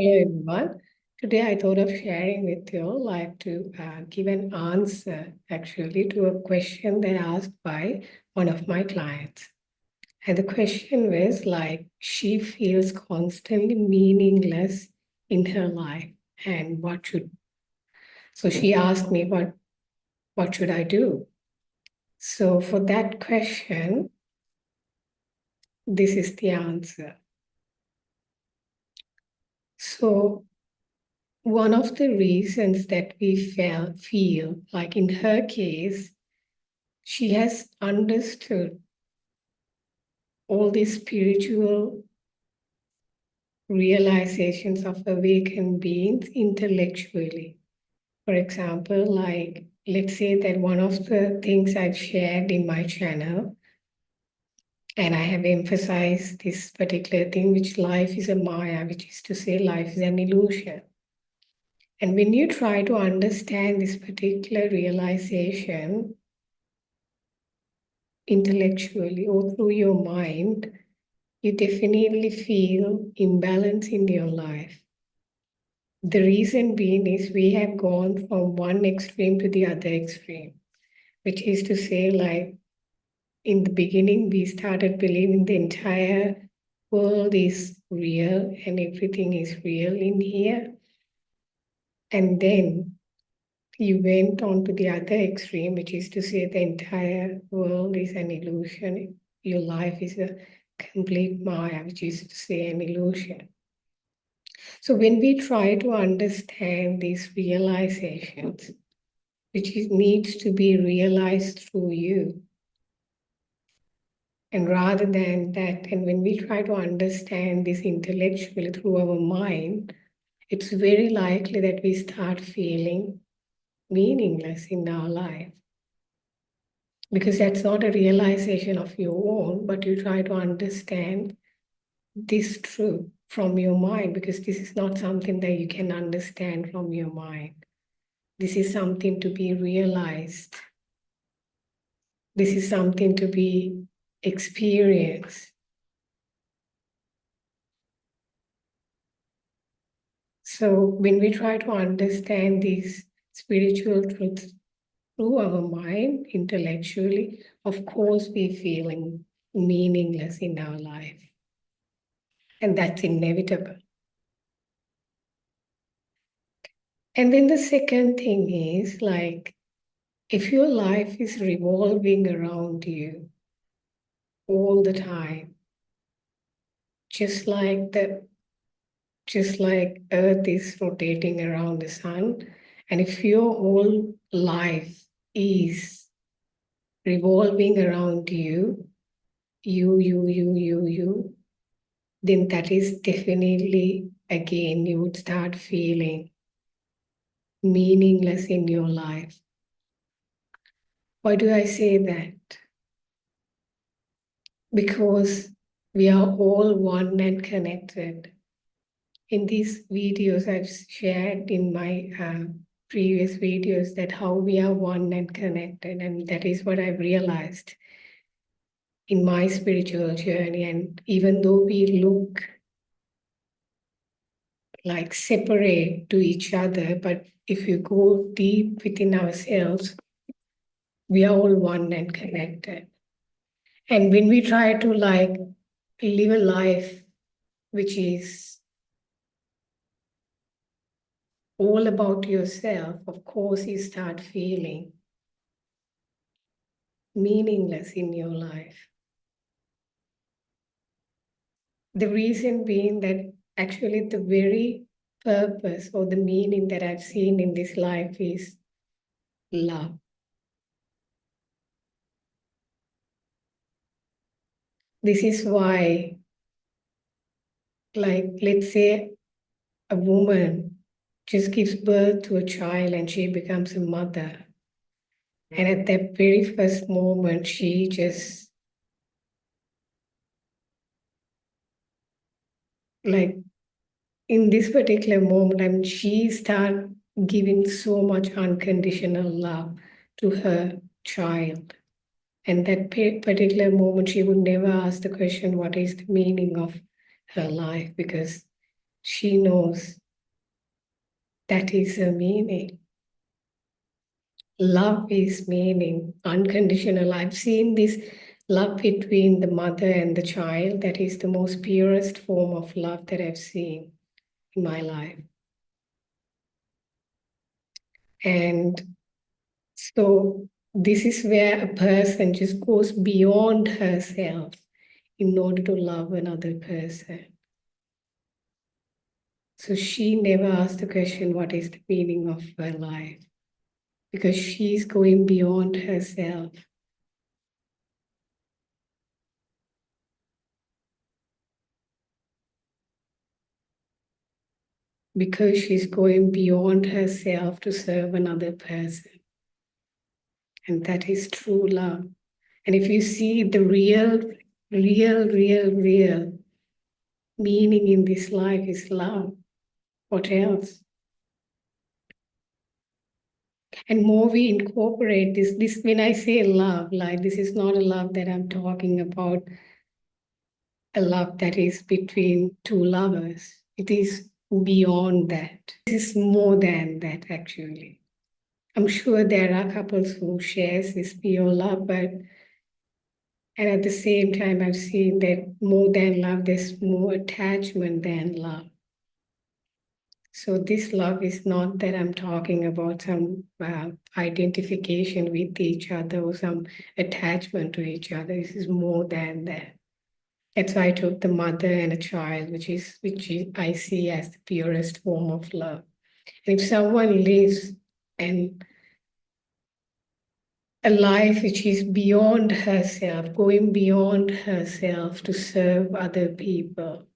Hello everyone. Today I thought of sharing with you like to give an answer actually to a question that asked by one of my clients. And the question was like she feels constantly meaningless in her life and what should so she asked me what should I do? So for that question, this is the answer. So one of the reasons that we feel like in her case, she has understood all these spiritual realizations of awakened beings intellectually. For example, like let's say that one of the things I've shared in my channel, and I have emphasized this particular thing, which life is a Maya, which is to say, life is an illusion. And when you try to understand this particular realization intellectually or through your mind, you definitely feel imbalance in your life. The reason being is we have gone from one extreme to the other extreme, which is to say, like in the beginning, we started believing the entire world is real and everything is real in here. And then you went on to the other extreme, which is to say the entire world is an illusion. Your life is a complete Maya, which is to say an illusion. So when we try to understand these realizations, needs to be realized through you, and rather than that, and when we try to understand this intellectually through our mind, it's very likely that we start feeling meaningless in our life. Because that's not a realization of your own, but you try to understand this truth from your mind, because this is not something that you can understand from your mind. This is something to be realized. This is something to be experienced. So when we try to understand these spiritual truths through our mind intellectually, of course, we're feeling meaningless in our life. And that's inevitable. And then the second thing is like, if your life is revolving around you all the time, just like Earth is rotating around the sun, and if your whole life is revolving around you, then that is definitely, again, you would start feeling meaningless in your life. Why do I say that? Because we are all one and connected. In these videos, I've shared in my previous videos that how we are one and connected. And that is what I've realized in my spiritual journey. And even though we look like separate to each other, but if you go deep within ourselves, we are all one and connected. And when we try to like live a life which is all about yourself, of course, you start feeling meaningless in your life. The reason being that actually the very purpose or the meaning that I've seen in this life is love. This is why, like, let's say a woman just gives birth to a child and she becomes a mother. And at that very first moment, she just like in this particular moment, I mean, she started giving so much unconditional love to her child. And that particular moment, she would never ask the question, what is the meaning of her life? Because She knows that is her meaning. Love is meaning, unconditional. I've seen this love between the mother and the child. That is the most purest form of love that I've seen in my life. And so this is where a person just goes beyond herself in order to love another person. So she never asked the question, what is the meaning of her life? Because she's going beyond herself. Because she's going beyond herself to serve another person. And that is true love. And if you see the real meaning in this life is love, what else? And more we incorporate this when I say love, like this is not a love that I'm talking about, a love that is between two lovers. It is beyond that. This is more than that, actually. I'm sure there are couples who shares this pure love, but and at the same time, I've seen that more than love, there's more attachment than love. So this love is not that I'm talking about some identification with each other or some attachment to each other. This is more than that. That's why I took the mother and a child, I see as the purest form of love. And if someone lives and a life which is beyond herself, going beyond herself to serve other people,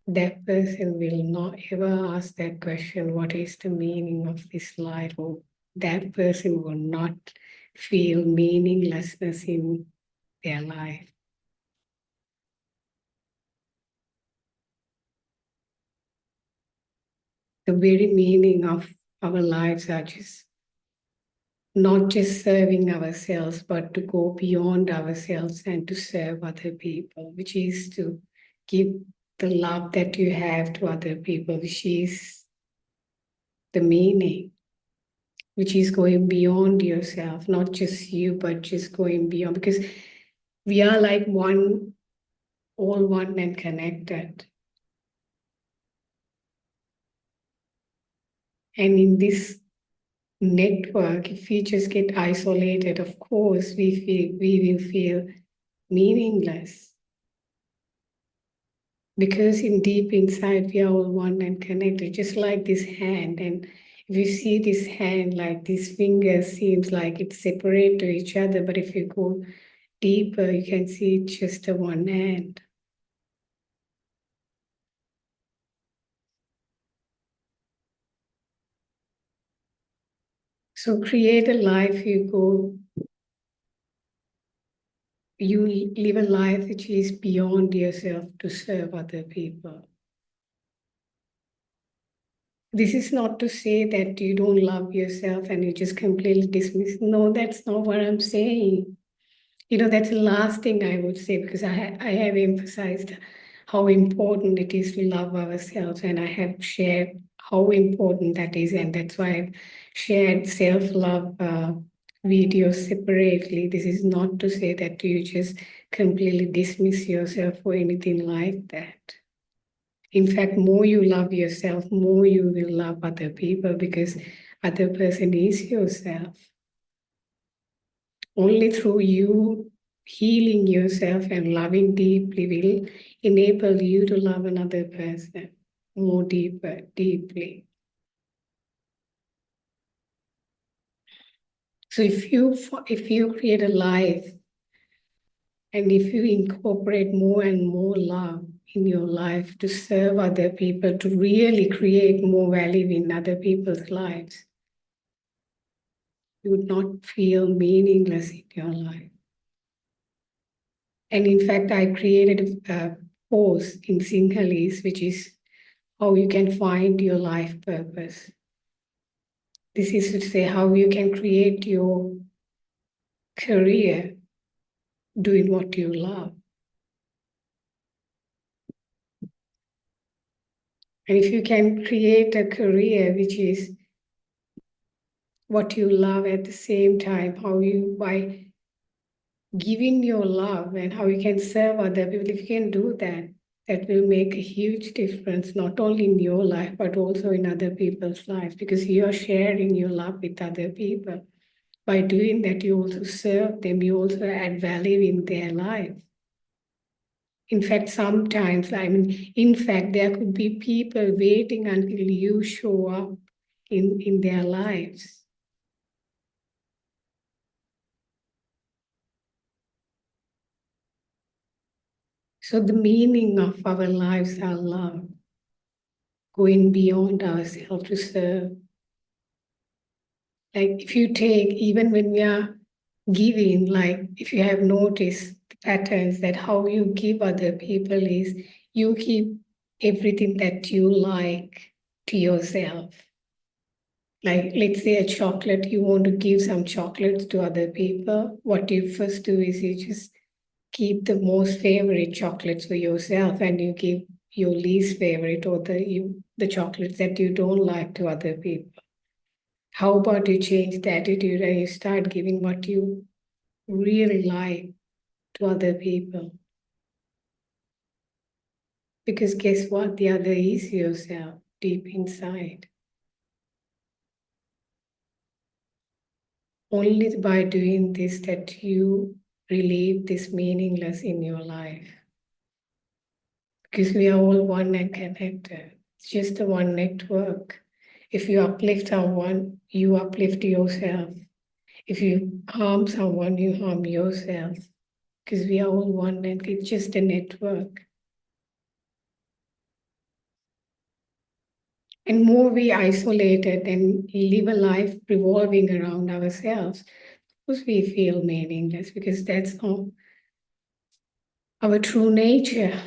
that person will not ever ask that question, what is the meaning of this life? Or that person will not feel meaninglessness in their life. The very meaning of our lives are just not just serving ourselves, but to go beyond ourselves and to serve other people, which is to give the love that you have to other people, which is the meaning, which is going beyond yourself, not just you, but just going beyond, because we are like one, all one and connected. And in this network, if we just get isolated, of course, we will feel meaningless. Because in deep inside, we are all one and connected, just like this hand. And if you see this hand, like these fingers seems like it's separate to each other, but if you go deeper, you can see it's just a one hand. So create a life you live a life which is beyond yourself to serve other people. This is not to say that you don't love yourself and you just completely dismiss. No, that's not what I'm saying. That's the last thing I would say, because I have emphasized how important it is to love ourselves, and I have shared how important that is, and that's why I've shared self-love videos separately. This is not to say that you just completely dismiss yourself or anything like that. In fact, more you love yourself, more you will love other people, because other person is yourself. Only through you healing yourself and loving deeply will enable you to love another person more deeply. So if you create a life and if you incorporate more and more love in your life to serve other people, to really create more value in other people's lives, you would not feel meaningless in your life. And in fact, I created a post in Sinhalese, which is how you can find your life purpose. This is to say how you can create your career doing what you love. And if you can create a career which is what you love at the same time, how you, by giving your love and how you can serve other people, if you can do that, that will make a huge difference, not only in your life, but also in other people's lives, because you're sharing your love with other people. By doing that, you also serve them, you also add value in their life. In fact, sometimes, in fact, there could be people waiting until you show up in their lives. So the meaning of our lives are love, going beyond ourselves to serve. Like if you take, even when we are giving, like if you have noticed the patterns that how you give other people is you keep everything that you like to yourself. Like let's say a chocolate, you want to give some chocolates to other people. What you first do is you just keep the most favorite chocolates for yourself and you give your least favorite or the chocolates that you don't like to other people. How about you change the attitude and you start giving what you really like to other people? Because guess what? The other is yourself deep inside. Only by doing this that you relieve this meaningless in your life. Because we are all one and connected. It's just a one network. If you uplift someone, you uplift yourself. If you harm someone, you harm yourself. Because we are all one and it's just a network. And more we isolated and live a life revolving around ourselves, of course we feel meaningless because that's not our true nature.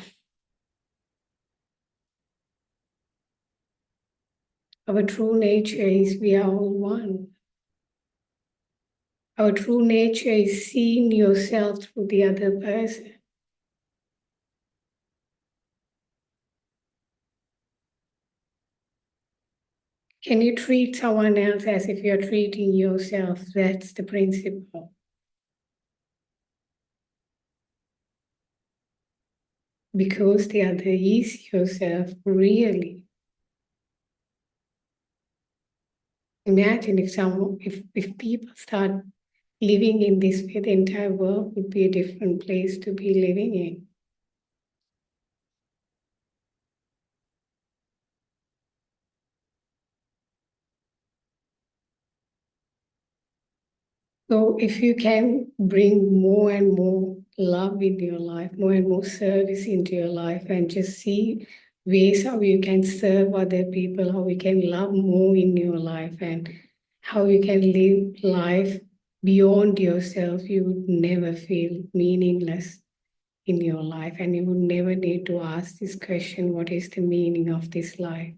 Our true nature is we are all one. Our true nature is seeing yourself through the other person. Can you treat someone else as if you're treating yourself? That's the principle. Because the other is yourself, really. Imagine if people start living in this way, the entire world would be a different place to be living in. So if you can bring more and more love in your life, more and more service into your life, and just see ways how you can serve other people, how you can love more in your life, and how you can live life beyond yourself, you would never feel meaningless in your life, and you would never need to ask this question, what is the meaning of this life?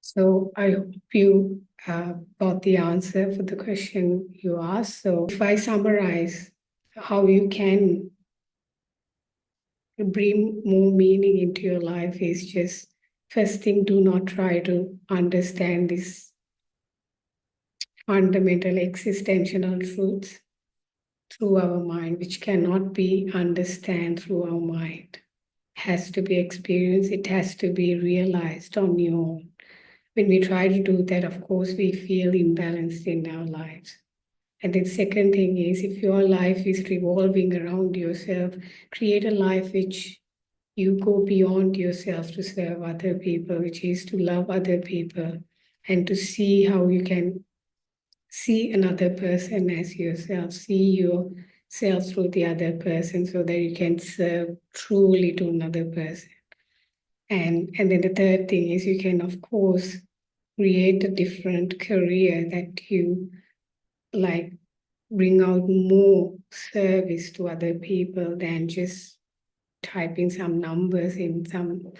So I hope you got the answer for the question you asked. So if I summarize how you can bring more meaning into your life is just first thing, do not try to understand these fundamental existential truths through our mind, which cannot be understood through our mind. It has to be experienced, it has to be realized on your own. When we try to do that, of course, we feel imbalanced in our lives. And the second thing is, if your life is revolving around yourself, create a life which you go beyond yourself to serve other people, which is to love other people and to see how you can see another person as yourself, see yourself through the other person so that you can serve truly to another person. And then the third thing is you can, of course, create a different career that you like bring out more service to other people than just typing some numbers in some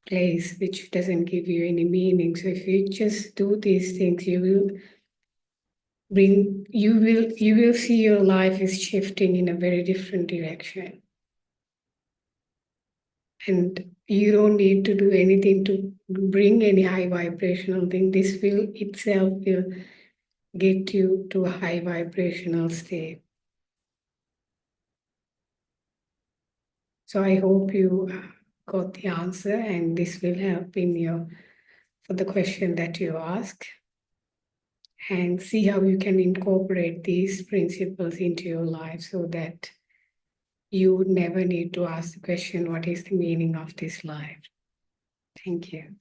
place which doesn't give you any meaning. So if you just do these things, you will see your life is shifting in a very different direction. And you don't need to do anything to bring any high vibrational thing. This will itself will get you to a high vibrational state. So I hope you got the answer, and this will help for the question that you asked. And see how you can incorporate these principles into your life so that you would never need to ask the question, what is the meaning of this life? Thank you.